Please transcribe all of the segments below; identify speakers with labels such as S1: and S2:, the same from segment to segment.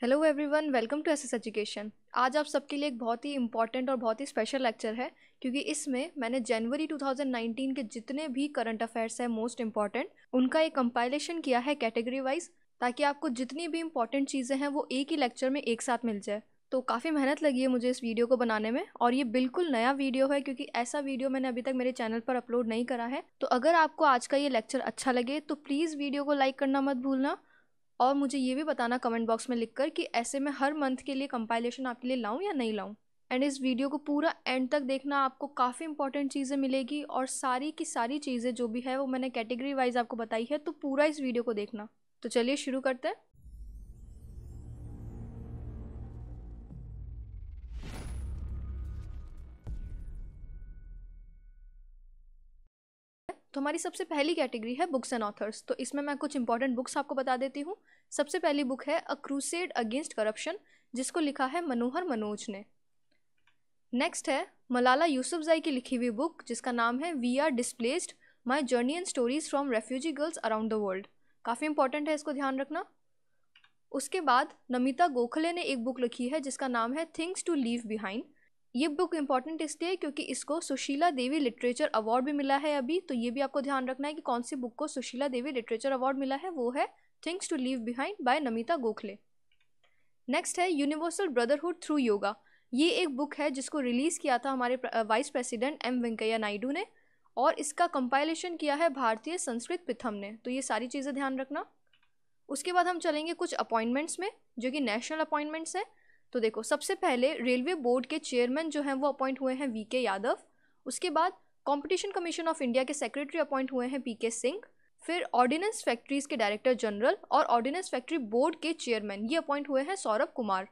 S1: Hello everyone, welcome to SS education. आज आप सबके लिए एक बहुत ही इंपॉर्टेंट और बहुत ही स्पेशल लेक्चर है, क्योंकि इसमें मैंने जनवरी 2019 के जितने भी करंट अफेयर्स हैं मोस्ट इम्पॉर्टेंट, उनका एक कंपाइलेशन किया है कैटेगरी वाइज, ताकि आपको जितनी भी इंपॉर्टेंट चीज़ें हैं वो एक ही लेक्चर में एक साथ मिल जाए। तो काफ़ी मेहनत लगी है मुझे इस वीडियो को बनाने में, और ये बिल्कुल नया वीडियो है क्योंकि ऐसा वीडियो मैंने अभी तक मेरे चैनल पर अपलोड नहीं करा है। तो अगर आपको आज का ये लेक्चर अच्छा लगे तो प्लीज़ वीडियो को लाइक करना मत भूलना, और मुझे ये भी बताना कमेंट बॉक्स में लिखकर कि ऐसे मैं हर मंथ के लिए कंपाइलेशन आपके लिए लाऊं या नहीं लाऊं। एंड इस वीडियो को पूरा एंड तक देखना, आपको काफ़ी इंपॉर्टेंट चीज़ें मिलेगी, और सारी की सारी चीज़ें जो भी है वो मैंने कैटेगरी वाइज आपको बताई है, तो पूरा इस वीडियो को देखना। तो चलिए शुरू करते हैं। तो हमारी सबसे पहली कैटेगरी है बुक्स एंड ऑथर्स। तो इसमें मैं कुछ इंपॉर्टेंट बुक्स आपको बता देती हूँ। सबसे पहली बुक है अ क्रूसेड अगेंस्ट करप्शन, जिसको लिखा है मनोहर मनोज ने। नेक्स्ट है मलाला यूसुफजई की लिखी हुई बुक, जिसका नाम है we are displaced, my journey and stories from refugee girls around the world. काफ़ी इंपॉर्टेंट है, इसको ध्यान रखना। उसके बाद नमिता गोखले ने एक बुक लिखी है जिसका नाम है थिंग्स टू लीव बिहाइंड। ये बुक इंपॉर्टेंट इसलिए क्योंकि इसको सुशीला देवी लिटरेचर अवार्ड भी मिला है अभी, तो ये भी आपको ध्यान रखना है कि कौन सी बुक को सुशीला देवी लिटरेचर अवार्ड मिला है। वो है things to leave behind by Namita Gokhale. Next है यूनिवर्सल ब्रदरहुड थ्रू योगा। ये एक बुक है जिसको रिलीज़ किया था हमारे vice president M Venkaiah Naidu ने, और इसका कंपाइलेशन किया है भारतीय संस्कृत पिथम ने। तो ये सारी चीज़ें ध्यान रखना। उसके बाद हम चलेंगे कुछ अपॉइंटमेंट्स में, जो कि नेशनल अपॉइंटमेंट्स हैं। तो देखो, सबसे पहले रेलवे बोर्ड के चेयरमैन जो हैं वो अपॉइंट हुए हैं वीके यादव। उसके बाद कंपटीशन कमीशन ऑफ इंडिया के सेक्रेटरी अपॉइंट हुए हैं पीके सिंह। फिर ऑर्डिनेंस फैक्ट्रीज के डायरेक्टर जनरल और ऑर्डिनेंस फैक्ट्री बोर्ड के चेयरमैन ये अपॉइंट हुए हैं सौरभ कुमार।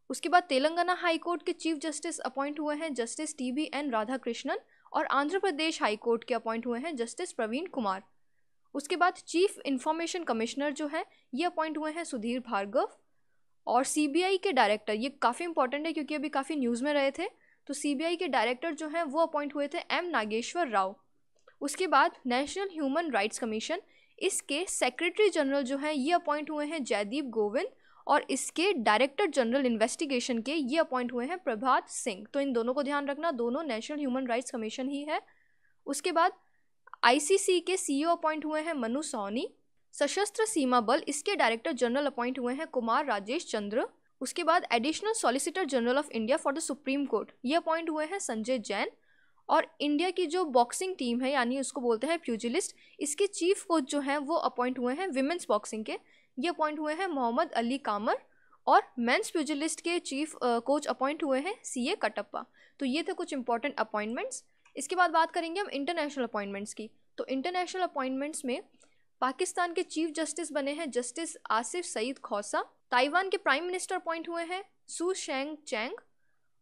S1: उसके बाद तेलंगाना हाई कोर्ट के चीफ जस्टिस अपॉइंट हुए हैं जस्टिस टीबी एन राधाकृष्णन, और आंध्र प्रदेश हाई कोर्ट के अपॉइंट हुए हैं जस्टिस प्रवीण कुमार। उसके बाद चीफ इंफॉर्मेशन कमिश्नर जो है ये अपॉइंट हुए हैं सुधीर भार्गव। और सीबीआई के डायरेक्टर, ये काफ़ी इंपॉर्टेंट है क्योंकि अभी काफ़ी न्यूज़ में रहे थे, तो सीबीआई के डायरेक्टर जो हैं वो अपॉइंट हुए थे एम नागेश्वर राव। उसके बाद नेशनल ह्यूमन राइट्स कमीशन, इसके सेक्रेटरी जनरल जो हैं ये अपॉइंट हुए हैं जयदीप गोविंद, और इसके डायरेक्टर जनरल इन्वेस्टिगेशन के ये अपॉइंट हुए हैं प्रभात सिंह। तो इन दोनों को ध्यान रखना, दोनों नेशनल ह्यूमन राइट्स कमीशन ही है। उसके बाद आईसीसी के सीईओ अपॉइंट हुए हैं मनु सोनी। सशस्त्र सीमा बल, इसके डायरेक्टर जनरल अपॉइंट हुए हैं कुमार राजेश चंद्र। उसके बाद additional solicitor general of India for the supreme court ये अपॉइंट हुए हैं संजय जैन। और इंडिया की जो बॉक्सिंग टीम है, यानी उसको बोलते हैं प्यूजिलिस्ट, इसके चीफ कोच जो हैं वो अपॉइंट हुए हैं विमेंस बॉक्सिंग के, ये अपॉइंट हुए हैं मोहम्मद अली कामर। और मेंस प्यूजिलिस्ट के चीफ कोच अपॉइंट हुए हैं सीए कटप्पा। तो ये थे कुछ इंपॉर्टेंट अपॉइंटमेंट्स। इसके बाद बात करेंगे हम इंटरनेशनल अपॉइंटमेंट्स की। तो इंटरनेशनल अपॉइंटमेंट्स में पाकिस्तान के चीफ जस्टिस बने हैं जस्टिस आसिफ सईद खौसा। ताइवान के प्राइम मिनिस्टर अपॉइंट हुए हैं सू शेंग चैंग।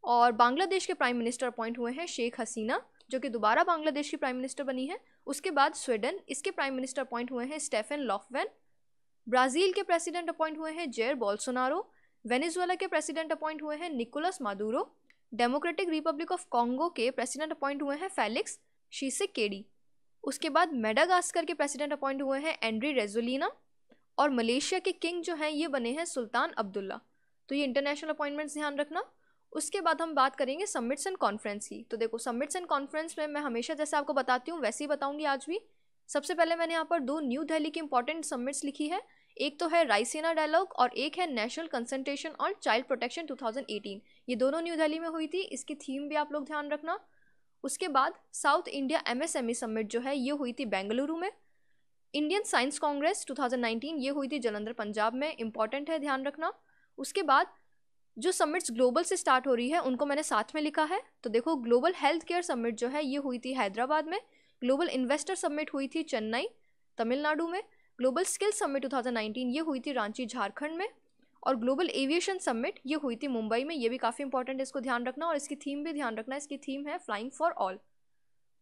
S1: और बांग्लादेश के प्राइम मिनिस्टर अपॉइंट हुए हैं शेख हसीना, जो कि दोबारा बांग्लादेश की प्राइम मिनिस्टर बनी है। उसके बाद स्वीडन, इसके प्राइम मिनिस्टर अपॉइंट हुए हैं स्टेफन लॉफवेन। ब्राज़ील के प्रेसिडेंट अपॉइंट हुए हैं जेयर बोल्सोनारो। वेनेजुएला के प्रेसिडेंट अपॉइंट हुए हैं Nicolas Maduro. Democratic Republic of Congo के प्रेसिडेंट अपॉइंट हुए हैं फेलिक्स शीसेकेडी। उसके बाद मेडागास्कर के प्रेसिडेंट अपॉइंट हुए हैं एंड्री रेजोलिना। और मलेशिया के किंग जो हैं ये बने हैं सुल्तान अब्दुल्ला। तो ये इंटरनेशनल अपॉइंटमेंट्स ध्यान रखना। उसके बाद हम बात करेंगे समिट्स एंड कॉन्फ्रेंस की। तो देखो, समिट्स एंड कॉन्फ्रेंस में मैं हमेशा जैसे आपको बताती हूँ वैसे ही बताऊंगी आज भी। सबसे पहले मैंने यहाँ पर दो न्यू दिल्ली की इंपॉर्टेंट समिट्स लिखी है। एक तो है रायसीना डायलॉग और एक है national concentration on child protection 2018। ये दोनों न्यू दिल्ली में हुई थी, इसकी थीम भी आप लोग ध्यान रखना। उसके बाद साउथ इंडिया एमएसएमई समिट जो है ये हुई थी बेंगलुरु में। इंडियन साइंस कांग्रेस 2019 ये हुई थी जलंधर पंजाब में, इंपॉर्टेंट है, ध्यान रखना। उसके बाद जो समिट्स ग्लोबल से स्टार्ट हो रही है उनको मैंने साथ में लिखा है। तो देखो, ग्लोबल हेल्थ केयर समिट जो है ये हुई थी हैदराबाद में। ग्लोबल इन्वेस्टर समिट हुई थी चेन्नई तमिलनाडु में। ग्लोबल स्किल समिट 2019 ये हुई थी रांची झारखंड में। और ग्लोबल एविएशन समिट ये हुई थी मुंबई में। ये भी काफ़ी इंपॉर्टेंट है, इसको ध्यान रखना, और इसकी थीम भी ध्यान रखना। इसकी थीम है फ्लाइंग फॉर ऑल।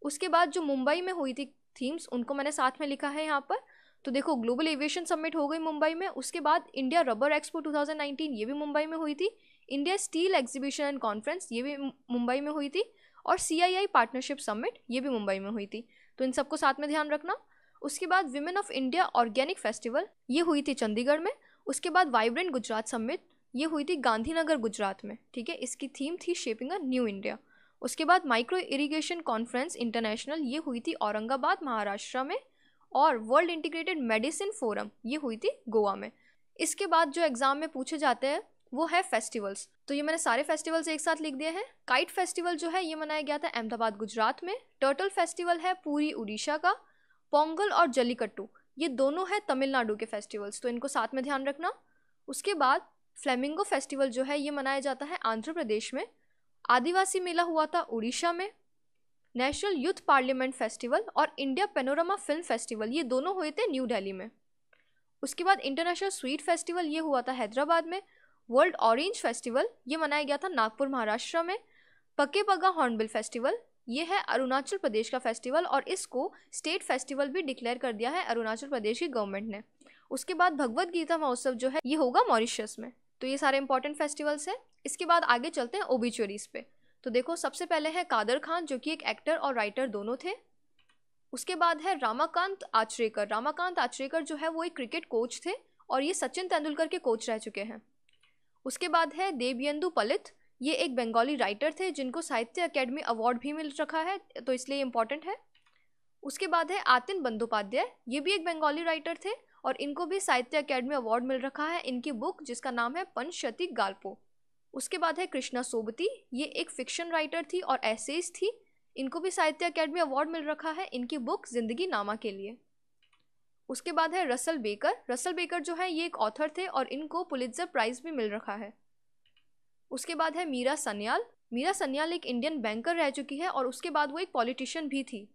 S1: उसके बाद जो मुंबई में हुई थी थीम्स, उनको मैंने साथ में लिखा है यहाँ पर। तो देखो, ग्लोबल एविएशन समिट हो गई मुंबई में। उसके बाद इंडिया रबर एक्सपो 2019 ये भी मुंबई में हुई थी। India steel exhibition and conference ये भी मुंबई में हुई थी। और CII पार्टनरशिप समिट ये भी मुंबई में हुई थी। तो इन सबको साथ में ध्यान रखना। उसके बाद women of India organic festival ये हुई थी चंडीगढ़ में। उसके बाद वाइब्रेंट गुजरात समिट ये हुई थी गांधीनगर गुजरात में, ठीक है। इसकी थीम थी शेपिंग अ न्यू इंडिया। उसके बाद माइक्रो इरिगेशन कॉन्फ्रेंस इंटरनेशनल, ये हुई थी औरंगाबाद महाराष्ट्र में। और वर्ल्ड इंटीग्रेटेड मेडिसिन फोरम, ये हुई थी गोवा में। इसके बाद जो एग्जाम में पूछे जाते हैं वो है फेस्टिवल्स। तो ये मैंने सारे फेस्टिवल्स एक साथ लिख दिए हैं। काइट फेस्टिवल जो है ये मनाया गया था अहमदाबाद गुजरात में। टर्टल फेस्टिवल है पूरी उड़ीसा का। पोंगल और जल्लीकट्टू ये दोनों है तमिलनाडु के फेस्टिवल्स, तो इनको साथ में ध्यान रखना। उसके बाद फ्लेमिंगो फेस्टिवल जो है ये मनाया जाता है आंध्र प्रदेश में। आदिवासी मेला हुआ था उड़ीसा में। नेशनल यूथ पार्लियामेंट फेस्टिवल और इंडिया पेनोरमा फिल्म फेस्टिवल ये दोनों हुए थे न्यू दिल्ली में। उसके बाद इंटरनेशनल स्वीट फेस्टिवल ये हुआ था हैदराबाद में। वर्ल्ड ऑरेंज फेस्टिवल ये मनाया गया था नागपुर महाराष्ट्र में। पके पगा हॉर्नबिल फेस्टिवल ये है अरुणाचल प्रदेश का फेस्टिवल और इसको स्टेट फेस्टिवल भी डिक्लेयर कर दिया है अरुणाचल प्रदेश की गवर्नमेंट ने। उसके बाद भगवत गीता महोत्सव जो है ये होगा मॉरिशस में। तो ये सारे इंपॉर्टेंट फेस्टिवल्स हैं। इसके बाद आगे चलते हैं ओबिचुअरीज पे। तो देखो सबसे पहले है कादर खान जो कि एक एक्टर और राइटर दोनों थे। उसके बाद है रामाकांत आचरेकर। रामाकांत आचरेकर जो है वो एक क्रिकेट कोच थे और ये सचिन तेंदुलकर के कोच रह चुके हैं। उसके बाद है देवयंदु पलित, ये एक बंगाली राइटर थे जिनको साहित्य अकेडमी अवार्ड भी मिल रखा है, तो इसलिए इम्पॉर्टेंट है। उसके बाद है आतिन बंदोपाध्याय, ये भी एक बंगाली राइटर थे और इनको भी साहित्य अकेडमी अवार्ड मिल रखा है इनकी बुक जिसका नाम है पंचशती गाल्पो। उसके बाद है कृष्णा सोबती, ये एक फिक्शन राइटर थी और एसेज थी, इनको भी साहित्य अकेडमी अवार्ड मिल रखा है इनकी बुक जिंदगी नामा के लिए। उसके बाद है रसल बेकर। रसल बेकर जो है ये एक ऑथर थे और इनको पुलित्जर प्राइज भी मिल रखा है। उसके बाद है मीरा सन्याल। मीरा सन्याल एक इंडियन बैंकर रह चुकी है और उसके बाद वो एक पॉलिटिशियन भी थी।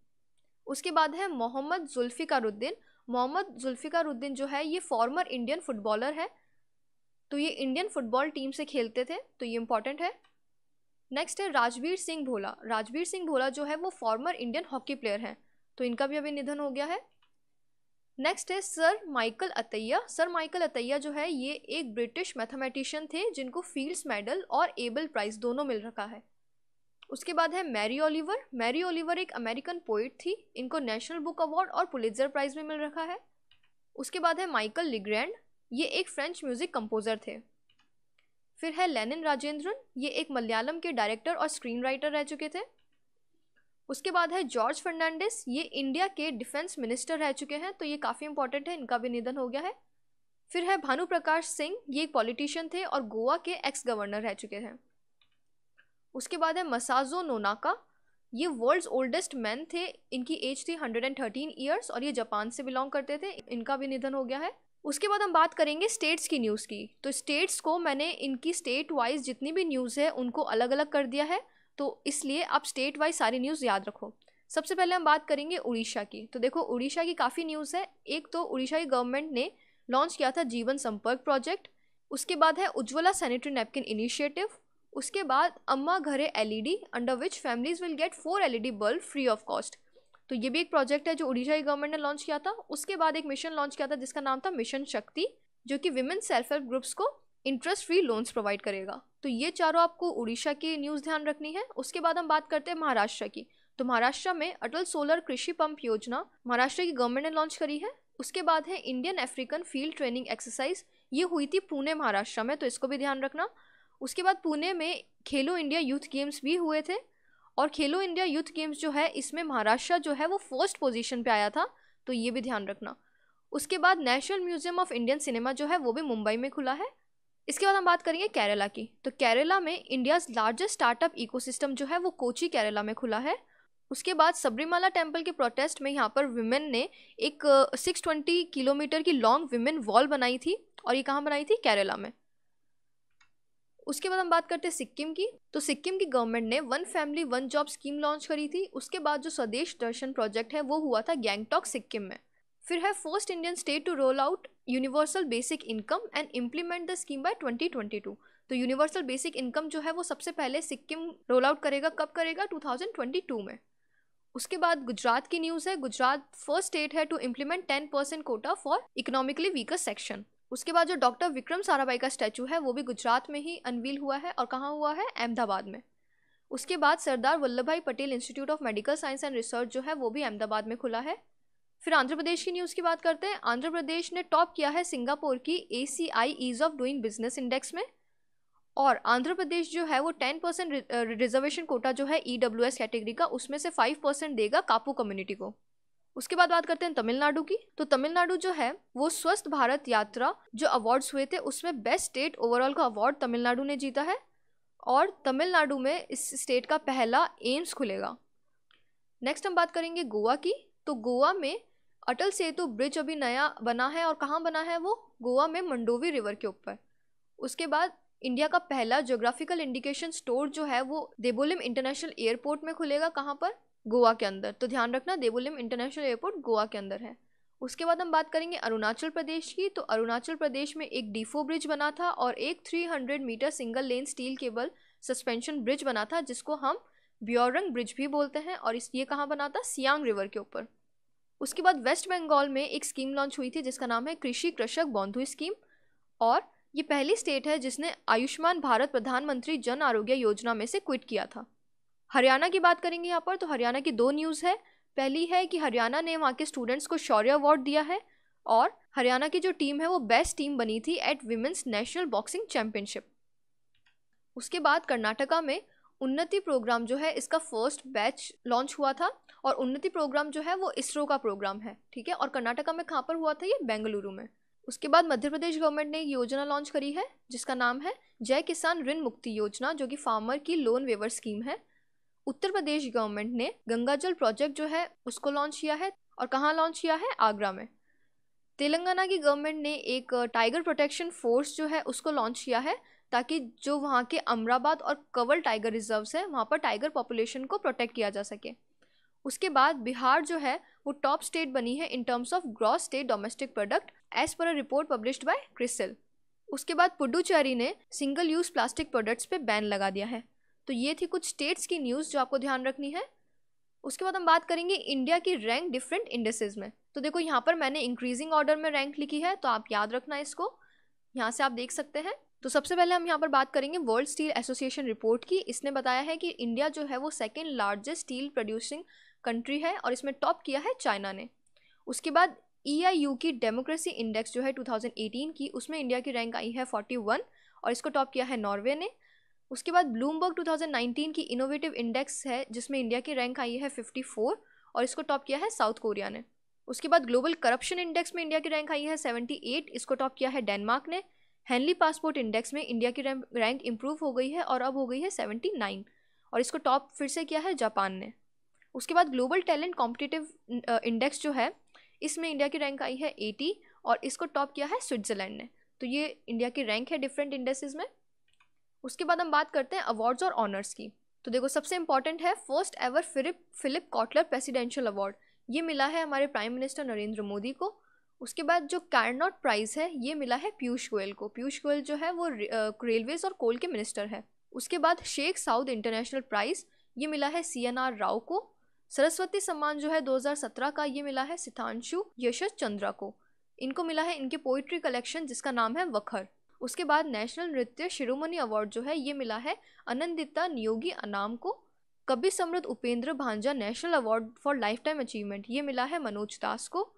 S1: उसके बाद है मोहम्मद जुल्फिकारुद्दीन। मोहम्मद जुल्फिकारुद्दीन जो है ये फॉर्मर इंडियन फुटबॉलर है, तो ये इंडियन फुटबॉल टीम से खेलते थे, तो ये इंपॉर्टेंट है। नेक्स्ट है राजवीर सिंह भोला। राजवीर सिंह भोला जो है वो फॉर्मर इंडियन हॉकी प्लेयर हैं, तो इनका भी अभी निधन हो गया है। नेक्स्ट है सर माइकल अतैया। सर माइकल अतैया जो है ये एक ब्रिटिश मैथमेटिशियन थे जिनको फील्ड्स मेडल और एबल प्राइज दोनों मिल रखा है। उसके बाद है मैरी ओलिवर। मैरी ओलिवर एक अमेरिकन पोइट थी, इनको नेशनल बुक अवार्ड और पुलित्जर प्राइज भी मिल रखा है। उसके बाद है माइकल लिग्रैंड, ये एक फ्रेंच म्यूजिक कंपोजर थे। फिर है लेनिन राजेंद्रन, ये एक मलयालम के डायरेक्टर और स्क्रीन राइटर रह चुके थे। उसके बाद है जॉर्ज फर्नांडिस, ये इंडिया के डिफेंस मिनिस्टर रह चुके हैं, तो ये काफ़ी इंपॉर्टेंट है, इनका भी निधन हो गया है। फिर है भानु प्रकाश सिंह, ये एक पॉलिटिशियन थे और गोवा के एक्स गवर्नर रह चुके हैं। उसके बाद है मसाजो नोनाका, ये वर्ल्ड्स ओल्डेस्ट मैन थे, इनकी एज थी 113 ईयर्स और ये जापान से बिलोंग करते थे, इनका भी निधन हो गया है। उसके बाद हम बात करेंगे स्टेट्स की न्यूज़ की। तो स्टेट्स को मैंने इनकी स्टेट वाइज जितनी भी न्यूज़ है उनको अलग अलग कर दिया है, तो इसलिए आप स्टेट वाइज सारी न्यूज़ याद रखो। सबसे पहले हम बात करेंगे उड़ीसा की। तो देखो उड़ीसा की काफ़ी न्यूज़ है। एक तो उड़ीसा की गवर्नमेंट ने लॉन्च किया था जीवन संपर्क प्रोजेक्ट। उसके बाद है उज्ज्वला सैनिटरी नैपकिन इनिशिएटिव। उसके बाद अम्मा घरे LED, under which families will get 4 LED bulb free of cost. तो ये भी एक प्रोजेक्ट है जो उड़ीसा की गवर्नमेंट ने लॉन्च किया था। उसके बाद एक मिशन लॉन्च किया था जिसका नाम था मिशन शक्ति, जो कि विमेन सेल्फ हेल्प ग्रुप्स को इंटरेस्ट फ्री लोन्स प्रोवाइड करेगा। तो ये चारों आपको उड़ीसा की न्यूज़ ध्यान रखनी है। उसके बाद हम बात करते हैं महाराष्ट्र की। तो महाराष्ट्र में अटल सोलर कृषि पंप योजना महाराष्ट्र की गवर्नमेंट ने लॉन्च करी है। उसके बाद है Indian African field training exercise, ये हुई थी पुणे महाराष्ट्र में, तो इसको भी ध्यान रखना। उसके बाद पुणे में खेलो इंडिया यूथ गेम्स भी हुए थे और खेलो इंडिया यूथ गेम्स जो है इसमें महाराष्ट्र जो है वो फर्स्ट पोजीशन पे आया था, तो ये भी ध्यान रखना। उसके बाद national museum of Indian cinema जो है वो भी मुंबई में खुला है। इसके बाद हम बात करेंगे केरला की। तो केरला में इंडियाज़ लार्जेस्ट स्टार्टअप इकोसिस्टम जो है वो कोची केरला में खुला है। उसके बाद सबरीमाला टेम्पल के प्रोटेस्ट में यहाँ पर विमेन ने एक 620 किलोमीटर की लॉन्ग विमेन वॉल बनाई थी और ये कहाँ बनाई थी? केरला में। उसके बाद हम बात करते हैं सिक्किम की। तो सिक्किम की गवर्नमेंट ने 1 फैमिली 1 जॉब स्कीम लॉन्च करी थी। उसके बाद जो स्वदेश दर्शन प्रोजेक्ट है वो हुआ था गैंगटॉक सिक्किम में। फिर है first Indian state to roll out universal basic income and implement the scheme by 2022। तो यूनिवर्सल बेसिक इनकम जो है वो सबसे पहले सिक्किम रोल आउट करेगा। कब करेगा? 2022 में। उसके बाद गुजरात की न्यूज़ है। गुजरात फर्स्ट स्टेट है to implement 10% quota for economically weaker section. उसके बाद जो डॉक्टर विक्रम साराभाई का स्टैचू है वो भी गुजरात में ही अनवील हुआ है और कहाँ हुआ है? अहमदाबाद में। उसके बाद सरदार वल्लभ भाई Patel institute of medical science and research जो है वो भी अहमदाबाद में खुला है। फिर आंध्र प्रदेश की न्यूज़ की बात करते हैं। आंध्र प्रदेश ने टॉप किया है सिंगापुर की ACI ease of doing business index में। और आंध्र प्रदेश जो है वो 10% रिजर्वेशन कोटा जो है EWS कैटेगरी का, उसमें से 5% देगा कापू कम्युनिटी को। उसके बाद बात करते हैं तमिलनाडु की। तो तमिलनाडु जो है वो स्वस्थ भारत यात्रा जो अवार्ड्स हुए थे उसमें बेस्ट स्टेट ओवरऑल का अवार्ड तमिलनाडु ने जीता है, और तमिलनाडु में इस स्टेट का पहला एम्स खुलेगा। नेक्स्ट हम बात करेंगे गोवा की। तो गोवा में अटल सेतु ब्रिज अभी नया बना है, और कहाँ बना है वो? गोवा में मंडोवी रिवर के ऊपर। उसके बाद इंडिया का पहला ज्योग्राफिकल इंडिकेशन स्टोर जो है वो देबोलिम इंटरनेशनल एयरपोर्ट में खुलेगा। कहाँ पर? गोवा के अंदर। तो ध्यान रखना, देबोलिम इंटरनेशनल एयरपोर्ट गोवा के अंदर है। उसके बाद हम बात करेंगे अरुणाचल प्रदेश की। तो अरुणाचल प्रदेश में एक डीफो ब्रिज बना था और एक 300 metre single lane steel cable suspension bridge बना था, जिसको हम ब्योरंग ब्रिज भी बोलते हैं, और ये कहाँ बना था? सियांग रिवर के ऊपर। उसके बाद वेस्ट बंगाल में एक स्कीम लॉन्च हुई थी जिसका नाम है कृषि कृषक बंधु स्कीम, और ये पहली स्टेट है जिसने आयुष्मान भारत प्रधानमंत्री जन आरोग्य योजना में से क्विट किया था। हरियाणा की बात करेंगे यहाँ पर। तो हरियाणा की 2 न्यूज़ है। पहली है कि हरियाणा ने वहाँ के स्टूडेंट्स को शौर्य अवार्ड दिया है, और हरियाणा की जो टीम है वो बेस्ट टीम बनी थी at women's national boxing championship. उसके बाद कर्नाटका में उन्नति प्रोग्राम जो है इसका फर्स्ट बैच लॉन्च हुआ था, और उन्नति प्रोग्राम जो है वो इसरो का प्रोग्राम है, ठीक है। और कर्नाटका में कहाँ पर हुआ था? ये बेंगलुरु में। उसके बाद मध्य प्रदेश गवर्नमेंट ने एक योजना लॉन्च करी है जिसका नाम है जय किसान ऋण मुक्ति योजना, जो कि फार्मर की लोन वेवर स्कीम है। उत्तर प्रदेश गवर्नमेंट ने गंगा जल प्रोजेक्ट जो है उसको लॉन्च किया है, और कहाँ लॉन्च किया है? आगरा में। तेलंगाना की गवर्नमेंट ने एक टाइगर प्रोटेक्शन फोर्स जो है उसको लॉन्च किया है, ताकि जो वहाँ के अमराबाद और कवल टाइगर रिजर्व्स है वहाँ पर टाइगर पॉपुलेशन को प्रोटेक्ट किया जा सके। उसके बाद बिहार जो है वो टॉप स्टेट बनी है in terms of gross state domestic product as per a report published by CRISIL. उसके बाद पुडुचेरी ने सिंगल यूज प्लास्टिक प्रोडक्ट्स पे बैन लगा दिया है। तो ये थी कुछ स्टेट्स की न्यूज़ जो आपको ध्यान रखनी है। उसके बाद हम बात करेंगे इंडिया की रैंक डिफरेंट इंडेसेस में। तो देखो यहाँ पर मैंने इंक्रीजिंग ऑर्डर में रैंक लिखी है, तो आप याद रखना इसको, यहाँ से आप देख सकते हैं। तो सबसे पहले हम यहाँ पर बात करेंगे वर्ल्ड स्टील एसोसिएशन रिपोर्ट की। इसने बताया है कि इंडिया जो है वो second largest steel producing country है, और इसमें टॉप किया है चाइना ने। उसके बाद EIU की डेमोक्रेसी इंडेक्स जो है 2018 की, उसमें इंडिया की रैंक आई है 41, और इसको टॉप किया है नॉर्वे ने। उसके बाद ब्लूमबर्ग 2019 की इनोवेटिव इंडेक्स है जिसमें इंडिया की रैंक आई है 54, और इसको टॉप किया है साउथ कोरिया ने। उसके बाद ग्लोबल करप्शन इंडेक्स में इंडिया की रैंक आई है 78, इसको टॉप किया है डेनमार्क ने। हेनली पासपोर्ट इंडेक्स में इंडिया की रैंक इंप्रूव हो गई है और अब हो गई है 79, और इसको टॉप फिर से किया है जापान ने। उसके बाद ग्लोबल टैलेंट कॉम्पिटिटिव इंडेक्स जो है इसमें इंडिया की रैंक आई है 80, और इसको टॉप किया है स्विट्जरलैंड ने। तो ये इंडिया की रैंक है डिफरेंट इंडेसेस में। उसके बाद हम बात करते हैं अवार्ड्स और ऑनर्स की। तो देखो सबसे इंपॉर्टेंट है first ever Philip Kotler presidential award, ये मिला है हमारे प्राइम मिनिस्टर नरेंद्र मोदी को। उसके बाद जो कार्नोट प्राइज है ये मिला है पीयूष गोयल को। पीयूष गोयल जो है वो रेलवेज और कोल के मिनिस्टर है। उसके बाद शेख साउद इंटरनेशनल प्राइज ये मिला है CNR राव को। सरस्वती सम्मान जो है 2017 का ये मिला है सितांशु यशस चंद्रा को। इनको मिला है इनके पोइट्री कलेक्शन जिसका नाम है वखर। उसके बाद नेशनल नृत्य शिरोमणि अवार्ड जो है ये मिला है आनंदिता नियोगी अनाम को। कवि समृद्ध उपेंद्र भांजा national award for life time achievement ये मिला है मनोज दास को।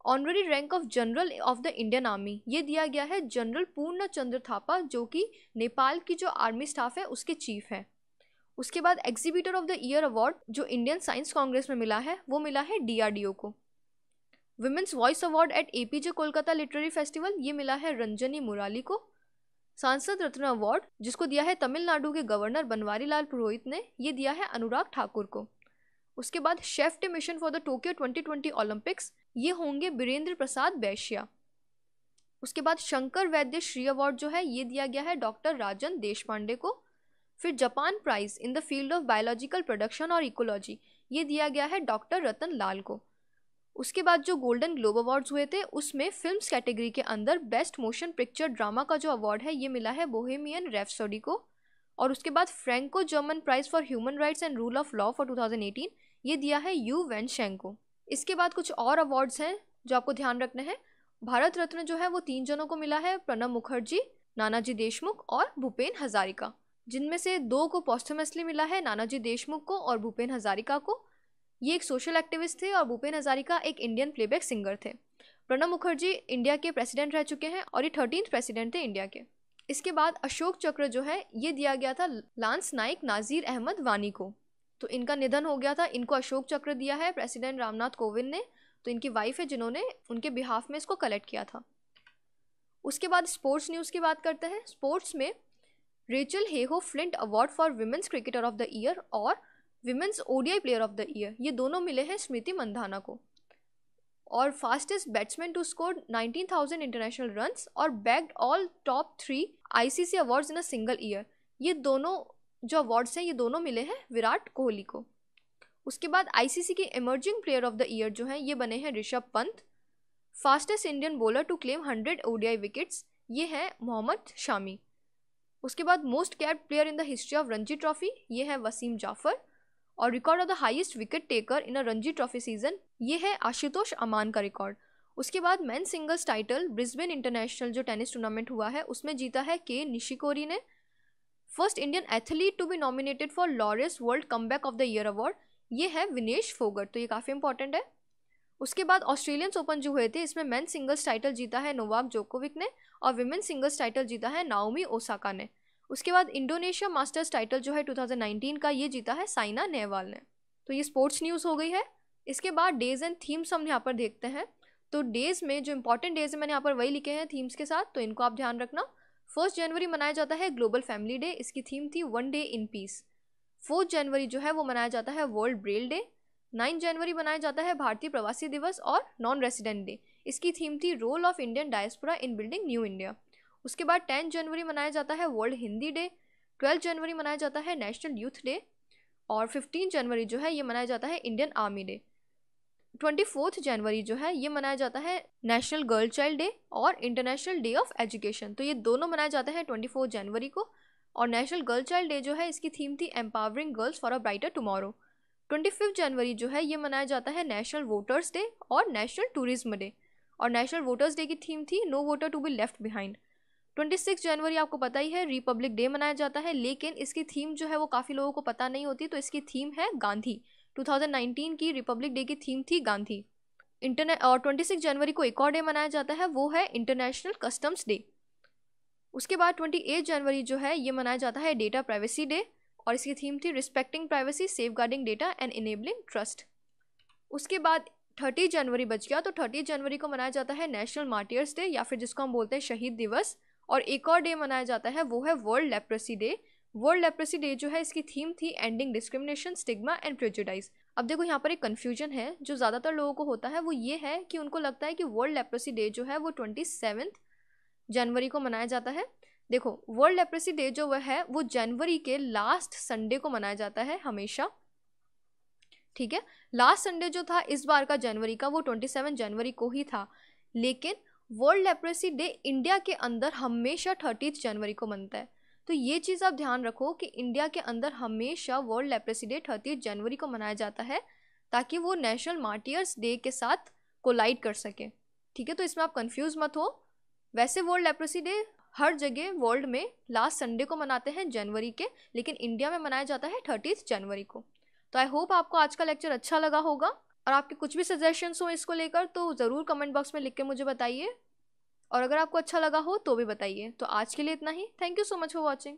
S1: Honorary rank of general of the Indian army ये दिया गया है जनरल पूर्ण चंद्र थापा, जो कि नेपाल की जो आर्मी स्टाफ है उसके चीफ है। उसके बाद exhibitor of the year award जो इंडियन साइंस कांग्रेस में मिला है वो मिला है DRDO को। Women's voice award eight APJ Kolkata literary festival ये मिला है रंजनी मुराली को। सांसद रत्न अवार्ड जिसको दिया है तमिलनाडु के गवर्नर बनवारी लाल पुरोहित ने, ये दिया है अनुराग ठाकुर को। उसके बाद chef day mission for the Tokyo 2020 Olympics ये होंगे बीरेंद्र प्रसाद बैश्या। उसके बाद शंकर वैद्य श्री अवार्ड जो है ये दिया गया है डॉक्टर राजन देशपांडे को। फिर Japan prize in the field of biological production और इकोलॉजी ये दिया गया है डॉक्टर रतन लाल को। उसके बाद जो गोल्डन ग्लोब अवार्ड्स हुए थे उसमें फिल्म्स कैटेगरी के अंदर बेस्ट मोशन पिक्चर ड्रामा का जो अवार्ड है ये मिला है बोहेमियन रैप्सोडी को। और उसके बाद Franco German prize for human rights and rule of law for 2018 ये दिया है यू वेनशेंग को। इसके बाद कुछ और अवार्ड्स हैं जो आपको ध्यान रखने हैं। भारत रत्न जो है वो 3 जनों को मिला है, प्रणब मुखर्जी, नानाजी देशमुख और भूपेन हजारिका, जिनमें से 2 को पोस्टमसली मिला है, नानाजी देशमुख को और भूपेन हजारिका को। ये एक सोशल एक्टिविस्ट थे और भूपेन हजारिका एक इंडियन प्लेबैक सिंगर थे। प्रणब मुखर्जी इंडिया के प्रेसिडेंट रह चुके हैं और ये 13th प्रेसिडेंट थे इंडिया के। इसके बाद अशोक चक्र जो है ये दिया गया था लांस नाइक नाजीर अहमद वानी को। तो इनका निधन हो गया था, इनको अशोक चक्र दिया है प्रेसिडेंट रामनाथ कोविंद ने। तो इनकी वाइफ है जिन्होंने उनके बिहाफ में इसको कलेक्ट किया था। उसके बाद स्पोर्ट्स न्यूज़ की बात करते हैं। स्पोर्ट्स में Rachael Heyhoe Flint award for women's cricketer of the year और women's ODI player of the year ये दोनों मिले हैं स्मृति मंधाना को। और fastest batsman to score 19,000 international runs और bagged all top 3 ICC awards in a single year, ये दोनों जो अवार्ड्स हैं ये दोनों मिले हैं विराट कोहली को। उसके बाद आईसीसी के emerging player of the year जो हैं ये बने हैं Rishabh Pant. Fastest Indian bowler to claim 100 ODI wickets ये है मोहम्मद शामी। उसके बाद most capped player in the history of Ranji trophy ये है वसीम जाफर। और record of the highest wicket taker in a Ranji trophy season ये है आशुतोष अमान का रिकॉर्ड। उसके बाद men singles title Brisbane international जो टेनिस टूर्नामेंट हुआ है उसमें जीता है के निशिकोरी ने। First Indian athlete to be nominated for Laureus world comeback of the year award ये है विनेश फोगट, तो ये काफ़ी इंपॉर्टेंट है। उसके बाद ऑस्ट्रेलियंस ओपन जो हुए थे इसमें मेन सिंगल्स टाइटल जीता है नोवाक जोकोविक ने और विमेन सिंगल्स टाइटल जीता है नाओमी ओसाका ने। उसके बाद इंडोनेशिया मास्टर्स टाइटल जो है 2019 का ये जीता है साइना नेहवाल ने। तो ये स्पोर्ट्स न्यूज़ हो गई है। इसके बाद डेज एंड थीम्स हम यहाँ पर देखते हैं। तो डेज में जो इंपॉर्टेंट डेज है मैंने यहाँ पर वही लिखे हैं थीम्स के साथ, तो इनको आप ध्यान रखना। 1 जनवरी मनाया जाता है ग्लोबल फैमिली डे, इसकी थीम थी 1 डे इन पीस। 4 जनवरी जो है वो मनाया जाता है वर्ल्ड ब्रेल डे। 9 जनवरी मनाया जाता है भारतीय प्रवासी दिवस और नॉन रेसिडेंट डे, इसकी थीम थी role of Indian diaspora in building new India. उसके बाद 10 जनवरी मनाया जाता है वर्ल्ड हिंदी डे। 12 जनवरी मनाया जाता है नेशनल यूथ डे और 15 जनवरी जो है ये मनाया जाता है इंडियन आर्मी डे। 24 जनवरी जो है ये मनाया जाता है नेशनल गर्ल चाइल्ड डे और इंटरनेशनल डे ऑफ एजुकेशन, तो ये दोनों मनाए जाते हैं 24 जनवरी को। और नेशनल गर्ल चाइल्ड डे जो है इसकी थीम थी empowering girls for a brighter tomorrow. 25 जनवरी जो है ये मनाया जाता है नेशनल वोटर्स डे और नेशनल टूरिज्म डे, और नेशनल वोटर्स डे की थीम थी no voter to be left behind. 26 जनवरी आपको पता ही है रिपब्लिक डे मनाया जाता है, लेकिन इसकी थीम जो है वो काफ़ी लोगों को पता नहीं होती, तो इसकी थीम है गांधी। 2019 की रिपब्लिक डे की थीम थी गांधी। और 26 जनवरी को एक और डे मनाया जाता है, वो है इंटरनेशनल कस्टम्स डे। उसके बाद 28 जनवरी जो है ये मनाया जाता है डेटा प्राइवेसी डे, और इसकी थीम थी respecting privacy, safeguarding data and enabling trust. उसके बाद 30 जनवरी बच गया, तो 30 जनवरी को मनाया जाता है नेशनल मार्टियर्स डे या फिर जिसको हम बोलते हैं शहीद दिवस। और एक और डे मनाया जाता है वो है world leprosy day. World leprosy day जो है इसकी थीम थी ending discrimination, stigma and prejudice. अब देखो यहाँ पर एक कन्फ्यूजन है जो ज़्यादातर लोगों को होता है, वो ये है कि उनको लगता है कि वर्ल्ड लेप्रेसी डे जो है वो 27 जनवरी को मनाया जाता है। देखो वर्ल्ड लेप्रेसी डे जो वह है वो जनवरी के लास्ट संडे को मनाया जाता है हमेशा, ठीक है। लास्ट संडे जो था इस बार का जनवरी का वो 27 जनवरी को ही था, लेकिन वर्ल्ड लेप्रेसी डे इंडिया के अंदर हमेशा 30 जनवरी को मनता है। तो ये चीज़ आप ध्यान रखो कि इंडिया के अंदर हमेशा वर्ल्ड लेप्रेसी डे 30 जनवरी को मनाया जाता है, ताकि वो नेशनल मार्टियर्स डे के साथ कोलाइड कर सके, ठीक है। तो इसमें आप कंफ्यूज मत हो। वैसे वर्ल्ड लेप्रेसी डे हर जगह वर्ल्ड में लास्ट संडे को मनाते हैं जनवरी के, लेकिन इंडिया में मनाया जाता है 30 जनवरी को। तो आई होप आपको आज का लेक्चर अच्छा लगा होगा, और आपके कुछ भी सजेशंस हो इसको लेकर तो ज़रूर कमेंट बॉक्स में लिख के मुझे बताइए, और अगर आपको अच्छा लगा हो तो भी बताइए। तो आज के लिए इतना ही। Thank you so much for watching.